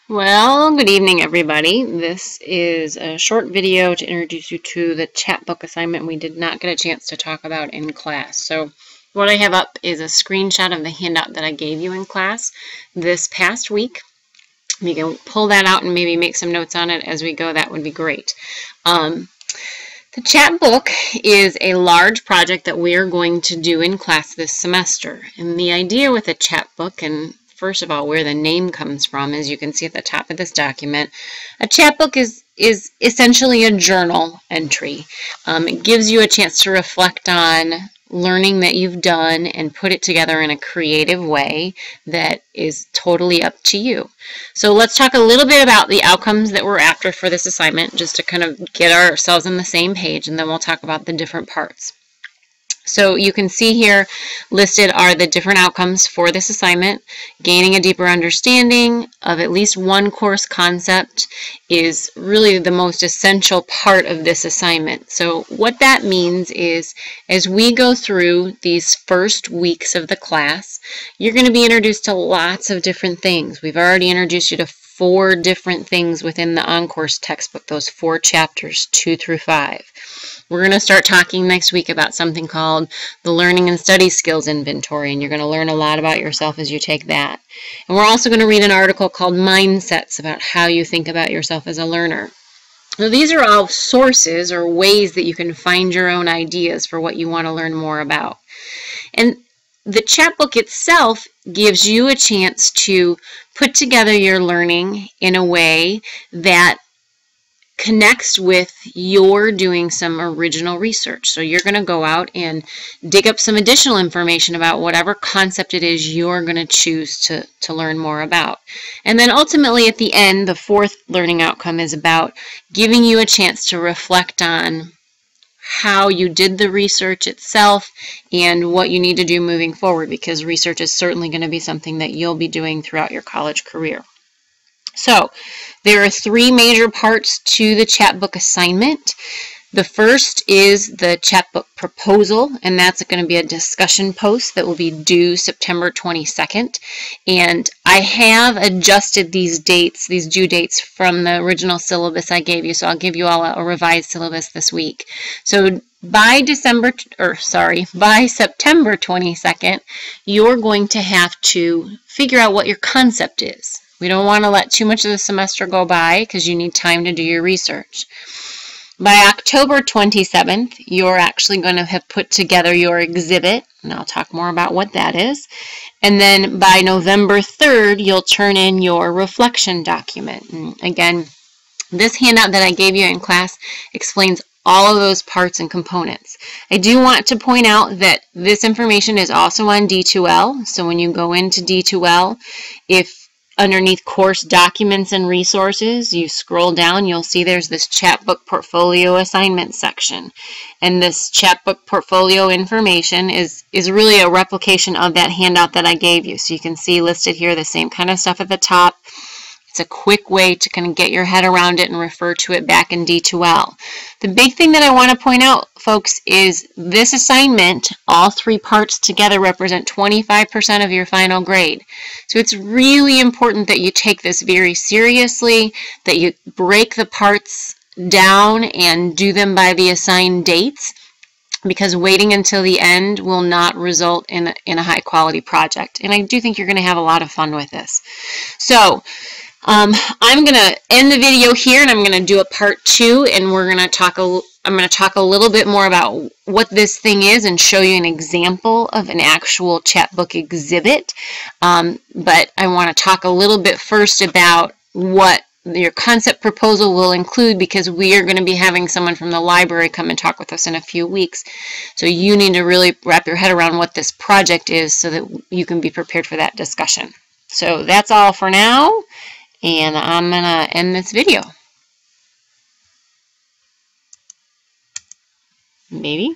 Well, good evening, everybody. This is a short video to introduce you to the chapbook assignment we did not get a chance to talk about in class. So what I have up is a screenshot of the handout that I gave you in class this past week. You can pull that out and maybe make some notes on it as we go. That would be great. The chapbook is a large project that we are going to do in class this semester. And the idea with a chapbook, and first of all, where the name comes from, as you can see at the top of this document, a chapbook is essentially a journal entry. It gives you a chance to reflect on learning that you've done and put it together in a creative way that is totally up to you. So let's talk a little bit about the outcomes that we're after for this assignment, just to kind of get ourselves on the same page, and then we'll talk about the different parts. So you can see here listed are the different outcomes for this assignment. Gaining a deeper understanding of at least one course concept is really the most essential part of this assignment. So what that means is, as we go through these first weeks of the class, you're going to be introduced to lots of different things. We've already introduced you to 4 different things within the on-course textbook, those 4 chapters, 2 through 5. We're going to start talking next week about something called the Learning and Study Skills Inventory, and you're going to learn a lot about yourself as you take that. And we're also going to read an article called Mindsets about how you think about yourself as a learner. So these are all sources or ways that you can find your own ideas for what you want to learn more about. And the chapbook itself gives you a chance to put together your learning in a way that connects with your doing some original research. So you're going to go out and dig up some additional information about whatever concept it is you're going to choose to learn more about. And then ultimately at the end, the 4th learning outcome is about giving you a chance to reflect on how you did the research itself and what you need to do moving forward, because research is certainly going to be something that you'll be doing throughout your college career. So there are 3 major parts to the chapbook assignment. The first is the chapbook proposal, and that's going to be a discussion post that will be due September 22nd. And I have adjusted these dates, these due dates, from the original syllabus I gave you, so I'll give you all a revised syllabus this week. So by September 22nd, you're going to have to figure out what your concept is. We don't want to let too much of the semester go by because you need time to do your research. By October 27th, you're actually going to have put together your exhibit, and I'll talk more about what that is. And then by November 3rd, you'll turn in your reflection document. And again, this handout that I gave you in class explains all of those parts and components. I do want to point out that this information is also on D2L. So when you go into D2L, if underneath course documents and resources, you scroll down, you'll see there's this chapbook portfolio assignment section. And this chapbook portfolio information is really a replication of that handout that I gave you. So you can see listed here the same kind of stuff at the top. It's a quick way to kind of get your head around it and refer to it back in D2L. The big thing that I want to point out, folks, is this assignment, all 3 parts together represent 25% of your final grade. So it's really important that you take this very seriously, that you break the parts down and do them by the assigned dates, because waiting until the end will not result in a high quality project. And I do think you're going to have a lot of fun with this. So I'm going to end the video here, and I'm going to do a part 2, and I'm going to talk a little bit more about what this thing is and show you an example of an actual chapbook exhibit. But I want to talk a little bit first about what your concept proposal will include, because we are going to be having someone from the library come and talk with us in a few weeks. So you need to really wrap your head around what this project is so that you can be prepared for that discussion. So that's all for now. And I'm going to end this video. Maybe.